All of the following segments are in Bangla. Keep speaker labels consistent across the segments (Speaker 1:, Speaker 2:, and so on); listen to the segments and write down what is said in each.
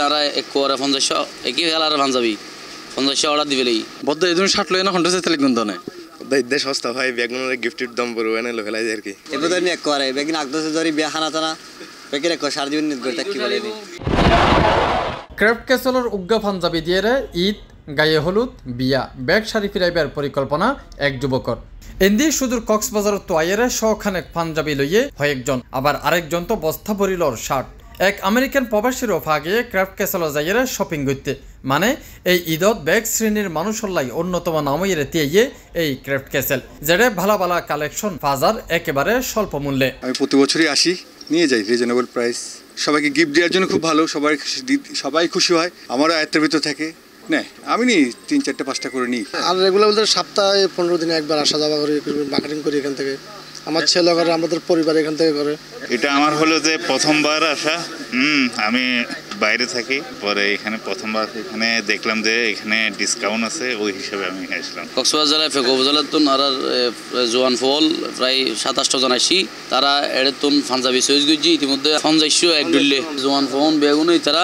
Speaker 1: আর এক কোয়ারে 50 একই কালার পাঞ্জাবি 50 অর্ডার দিবেলেই
Speaker 2: বদ্ধ এই ধরনের শার্ট লয় না হন্ডা তেলে গুণ দনে
Speaker 3: দেশ সস্তা ভাই বেগুনের গিফটের দাম বড় এনে লোকেলাই আর কি
Speaker 4: এবারে নি এক করে বেগিন আগদছে ধরি বিয়া খানা তানা বেগিন এক সার দিন নিত করতে কি বলেনি
Speaker 5: ক্রাফট ক্যাসেলের উগ্গা পাঞ্জাবি দিয়ে ঈদ গায়ে হলুদ বিয়া ব্যাগ শাড়ি ফিরাইবার পরিকল্পনা এক যুবকর এন্দি সুদূর কক্সবাজারের তোয়াইয়ের শখানেক পাঞ্জাবি লইয়ে হয় একজন আবার আরেকজন তো বস্তা ভরিলর শার্ট এক আমেরিকান প্রবাসীর ফাগে ক্রাফট ক্যাসেলের যাইয়ের শপিং করতে মানে এই ঈদত ব্যাগ শ্রেণীর মানুষের লাই অন্যতম নামইয়ের দিয়ে এই ক্রাফট ক্যাসেল যেটা ভালো ভালো কালেকশন বাজার একেবারে স্বল্প মূল্যে
Speaker 6: আমি প্রতি বছরই আসি নিয়ে যাই রিজনেবল প্রাইস সবাইকে গিফট দেওয়ার জন্য খুব ভালো সবাই খুশি হয় আমারও আয়ত্তের ভিতর থাকে না আমি নি 3-4-5টা করে নিই
Speaker 7: আর রেগুলার বলতে সপ্তাহে 15 দিনে একবার আসা যাওয়া করি মার্কেটিং করি এখান থেকে আমার ছেলে করে আমাদের পরিবার এখান থেকে করে
Speaker 8: এটা আমার হলো যে প্রথমবার আসা আমি বাইরে থাকি পরে এখানে প্রথমবার এখানে দেখলাম যে এখানে ডিসকাউন্ট আছে ওই হিসাবে আমি আসলাম
Speaker 1: কক্সবাজার জেলায় ফেকোবজালের তুন আর জোয়ান ফল প্রায় 27 জন আসি তারা এর তুন পাঞ্জাবি চয়েস করছি ইতিমধ্যে 50 এক ডুললে জোয়ান ফোন বেগুন তারা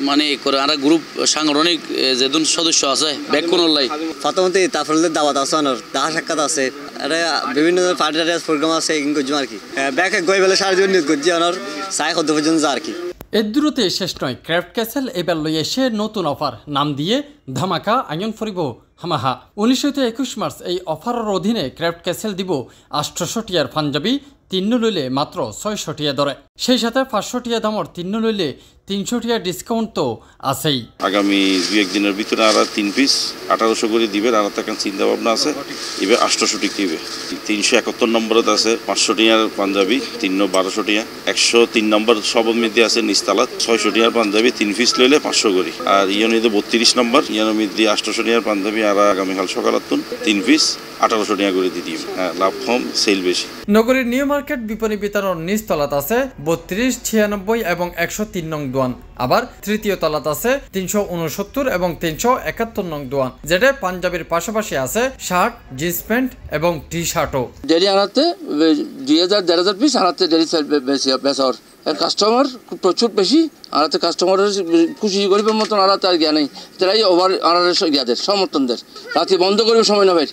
Speaker 1: মানে করে আর গ্রুপ সাংগঠনিক যেদিন সদস্য আছে ব্যাগ কোন লাই
Speaker 4: প্রথমতে তাফরলের দাওয়াত আছে অনর দেখা সাক্ষাৎ আছে আরে বিভিন্ন পার্টির প্রোগ্রাম আছে ইনকো জুম আর কি ব্যাগ গই বেলে সার দিন নিত করছি অনর সাই কত পর্যন্ত যা আর কি
Speaker 5: এর দূরতে শেষ নয় ক্রাফট ক্যাসেল এবার লই এসে নতুন অফার নাম দিয়ে ধামাকা আয়ন ফরিব হামাহা 19-21 মার্চ এই অফারের অধীনে ক্রাফট ক্যাসেল দিব 800 টিয়ার পাঞ্জাবি 3 লইলে মাত্র 600 টিয়া দরে সেই সাথে 500 টিয়া দামর 3 লইলে 300 টিয়া ডিসকাউন্ট তো আছেই
Speaker 9: আগামী 2-1 দিনের ভিতরে আর 3 পিস 1800 করে দিবেন আর একটা চিন্তা ভাবনা আছে এবার 800 টিকা দিবে 371 নম্বরত আছে 500 টিয়ার পাঞ্জাবি 1200 টিয়া 103 নম্বর সবর মধ্যে আছে নিস্তালাত 600 টিয়ার পাঞ্জাবি 3 পিস লইলে 500 করে আর ইয়নিতে 32 নম্বর ইয়নের মধ্যে 800 টিয়ার পাঞ্জাবি আর আগামীকাল সকালাতুন 3 পিস 1800 টাকা করে দিয়ে হ্যাঁ লাভ কম সেল বেশি
Speaker 5: নগরীর নিউ মার্কেট বিপণী বিতরণ নিচতলাত আছে 32, 96 এবং 103 নং দোয়ান আবার তৃতীয় তলাত আছে 369 এবং 371 নং দোয়ান যেটা পাঞ্জাবির পাশাপাশি আছে শার্ট জিন্স প্যান্ট এবং টি শার্টও
Speaker 1: ডেলি আনাতে 2000-1500 পিস আনাতে ডেলি সেল বেশি বেসর কাস্টমার প্রচুর বেশি আনাতে কাস্টমারের খুশি গরিবের মতন আনাতে আর জ্ঞান নেই তারাই ওভার আনারের জ্ঞাদের সমর্থনদের রাতে বন্ধ করবে সময় না ভাই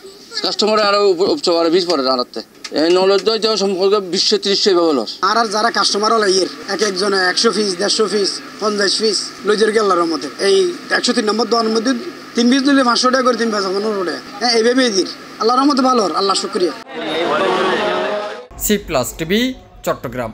Speaker 1: কাস্টমার আরো উপচার 20 পরে আনাতে এই নলেজ দেওয়া সম্পর্কে 20-30 এভাবে লস
Speaker 7: আর যারা কাস্টমার হলো এর একজনে 100 পিস 150 পিস 50 পিস লইজের গেলার মধ্যে এই 103 নম্বর দোকানের মধ্যে 3 পিস দিলে 500 টাকা করে 3 পয়সা কোনো রোডে হ্যাঁ এইভাবেই দির আল্লাহর রহমতে ভালো আল্লাহ শুকরিয়া
Speaker 5: সি প্লাস টিভি চট্টগ্রাম।